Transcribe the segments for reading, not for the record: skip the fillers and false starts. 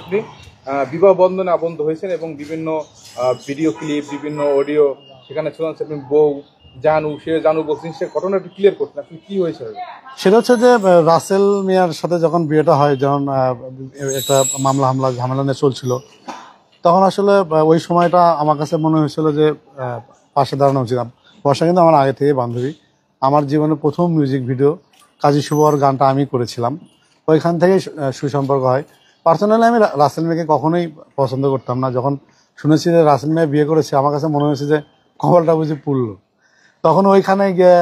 আপনি বিবাহ বন্ধনে আবদ্ধ হয়েছেন এবং বিভিন্ন ভিডিও ক্লিপ, বিভিন্ন অডিও সেখানে শুনছেন আপনি বউ জানু বলছেন, সে ঘটনা একটু ক্লিয়ার করছেন, আপনি কি হয়েছে? সেটা হচ্ছে যে রাসেল মিয়ার সাথে যখন বিয়েটা হয়, যখন একটা হামলা ঝামেলা নিয়ে চলছিল, তখন আসলে ওই সময়টা আমার কাছে মনে হয়েছিল যে পাশে দাঁড়ানো উচিত। বর্ষা কিন্তু আমার আগে থেকে বান্ধবী, আমার জীবনে প্রথম মিউজিক ভিডিও কাজী শুভর গানটা আমি করেছিলাম, ওইখান থেকেই সুসম্পর্ক হয়। পার্সোনালি আমি রাসেল মিয়াকে কখনোই পছন্দ করতাম না। যখন শুনেছি যে রাসেল মিয়া বিয়ে করেছে, আমার কাছে মনে হয়েছে যে কপালটা বুঝি পুড়লো। তখন ওইখানে গিয়ে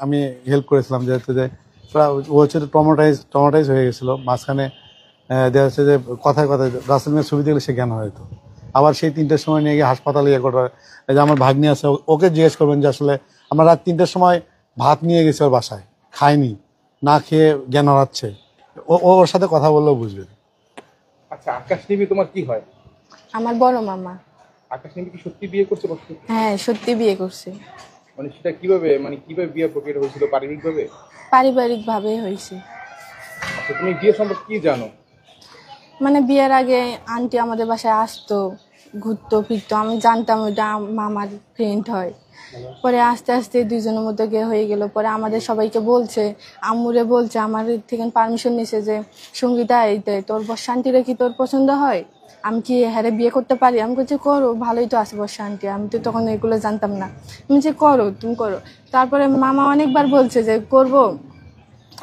আমি হেল্প করেছিলাম, যেহেতু যে ও হচ্ছে ট্রমাটাইজ হয়ে গেছিলো। মাঝখানে দেখা যাচ্ছে যে কথায় কথায় রাসেল মিয়ার ছবি দেখলে সে জ্ঞান হয়তো। আবার সেই 3টার সময় নিয়ে গিয়ে হাসপাতালে ইয়ে করা। এই যে আমার ভাগ্নি আছে, ওকে জিজ্ঞেস করবেন যে আসলে আমরা রাত 3টার সময় ভাত নিয়ে গেছি ওর বাসায়, খাইনি, না খেয়ে জ্ঞান হারাচ্ছে। ওর সাথে কথা বললেও বুঝবে। আচ্ছা, আকাশ নিবি তোমার কি হয়? আমার বড় মামা। আকাশ নিবি কি সত্যি বিয়ে করছে? হ্যাঁ, সত্যি বিয়ে করছে। মানে সেটা কিভাবে বিয়ে প্রক্রিয়া হয়েছিল? পারিবারিক ভাবে হয়েছে। আচ্ছা, তুমি বিয়ে সম্পর্কে কি জানো? মানে বিয়ের আগে আন্টি আমাদের বাসায় আসতো, ঘুরতো ফিরতো, আমি জানতাম ওইটা মামার ফ্রেন্ড হয়। পরে আস্তে আস্তে দুইজনের মধ্যে গিয়ে হয়ে গেল। পরে আমাদের সবাইকে বলছে, আম্মুরে বলছে, আমার থেকে পারমিশন নিছে যে সঙ্গীতা এইতে তোর বর্ষান্তিরে কি তোর পছন্দ হয়, আমি কি হ্যারে বিয়ে করতে পারি? আমি বলছি করো, ভালোই তো আছে বর্ষান্তি। আমি তো তখন এগুলো জানতাম না। আমি যে করো, তুমি করো। তারপরে মামা অনেকবার বলছে যে করবো,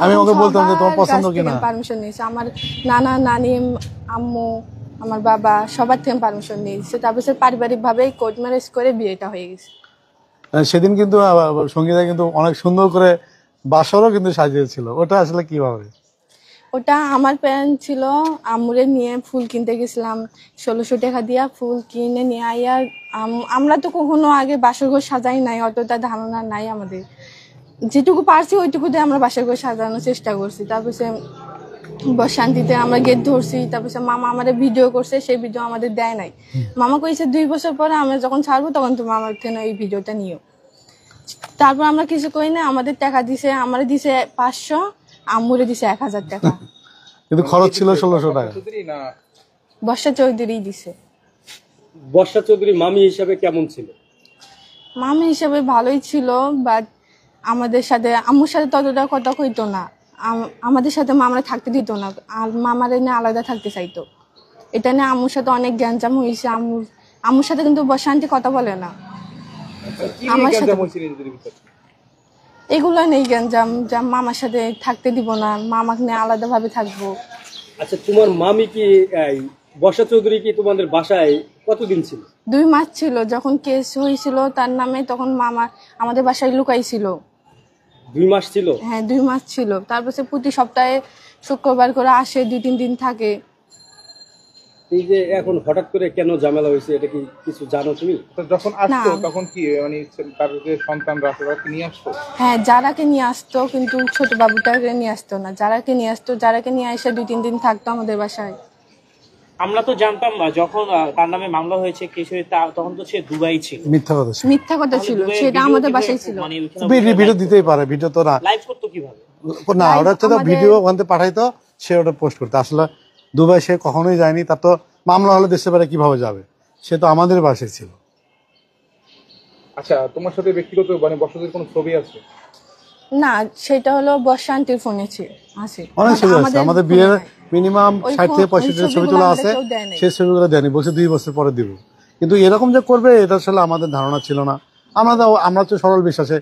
আমি ওকে বলতাম যে তোমার পছন্দ কিনা। পারমিশন নিয়েছে আমার নানা নানি, আম্মু, আমার বাবা, সবার থেকে পারমিশন নিয়েছে। তারপর পারিবারিক ভাবে কোর্ট ম্যারেজ করে বিয়েটা হয়ে গেছে। সেদিন কিন্তু সঙ্গীতা কিন্তু অনেক সুন্দর করে বাসরও কিন্তু সাজিয়েছিল। ওটা আসলে কিভাবে? ওটা আমার প্ল্যান ছিল, আম্মুরে নিয়ে ফুল কিনতে গেছিলাম, 1600 টাকা দিয়া ফুল কিনে নিয়ে আইয়া। আমরা তো কখনো আগে বাসর ঘর সাজাই নাই, অতটা ধারণা নাই আমাদের। যেটুকু পারছি ওইটুকু দিয়ে আমরা বাসর ঘর সাজানোর চেষ্টা করছি। তারপর বর্ষান্তিতে আমরা গেট ধরছি। তারপর মামা আমাদের ভিডিও করছে, সেই ভিডিও আমাদের দেয় নাই। মামা কইছে 2 বছর পরে আমরা যখন ছাড়বো তখন তুমি আমার থেকে এই ভিডিওটা নিও। তারপর আমরা কিছু কই না, আমাদের টাকা দিছে, আমার দিছে 500, আম্মুরে দিছে 1000 টাকা। কিন্তু খরচ ছিল 1600 টাকা। বর্ষা চৌধুরী দিছে। বর্ষা চৌধুরী মামি হিসাবে কেমন ছিল? মামি হিসাবে ভালোই ছিল, বাট আমাদের সাথে আম্মুর সাথে ততটা কথা কইতো না। আমাদের সাথে মামারা থাকতে দিত না, আর মামার এনে আলাদা থাকতে চাইতো। এটা নিয়ে আম্মুর সাথে অনেক জ্ঞানজাম হয়েছে। আম্মুর সাথে কিন্তু বর্ষান্তি কথা বলে না। আমার সাথে এগুলো নেই জ্ঞানজাম, যা মামার সাথে থাকতে দিব না, মামাকে নিয়ে আলাদা ভাবে থাকবো। আচ্ছা, তোমার মামি কি বর্ষা চৌধুরী কি তোমাদের বাসায় কতদিন ছিল? 2 মাস ছিল। যখন কেস হয়েছিল তার নামে, তখন মামা আমাদের বাসায় লুকাইছিল। 2 মাস ছিল? হ্যাঁ, 2 মাস ছিল। তারপর প্রতি সপ্তাহে শুক্রবার করে আসে, 2-3 দিন থাকে। এই যে এখন হঠাৎ করে কেন ঝামেলা হয়েছে, এটা কি কিছু জানো তুমি? যখন আসতো তখন কি তার যে সন্তানরা কি নিয়ে আসতো? হ্যাঁ, যারাকে নিয়ে আসতো, কিন্তু ছোট বাবুটাকে নিয়ে আসতো না। যারাকে নিয়ে আসতো, যারাকে নিয়ে এসে 2-3 দিন থাকতো আমাদের বাসায়। আমরা তো জানতাম না যখন তার নামে মামলা হয়েছে তখন তো সে দুবাই ছিল। মিথ্যা কথা ছিল, সেটা আমাদের বাসায় ছিল। ভিডিও দিতেই পারে, ভিডিও তো না লাইভ করতো কিভাবে? না, ওটা হচ্ছে ভিডিও ওখানে পাঠাইতো, সে ওটা পোস্ট করতো। আসলে দুবাই সে কখনোই যায়নি, তার তো মামলা হলে দেশে বাইরে কিভাবে যাবে? সে তো আমাদের বাসায় ছিল। আচ্ছা, তোমার সাথে ব্যক্তিগত বর্ষাদের কোনো ছবি আছে? না, সেটা হলো বর্ষান্তির ফোনে আছে। অনেক ছবি আছে আমাদের বিয়ের, মিনিমাম 60 থেকে 65 ছবি তোলা আছে। সেই ছবিগুলো দেয়নি, বলছে 2 বছর পরে দিব। কিন্তু এরকম যে করবে এটা আসলে আমাদের ধারণা ছিল না। আমরা তো সরল বিশ্বাসে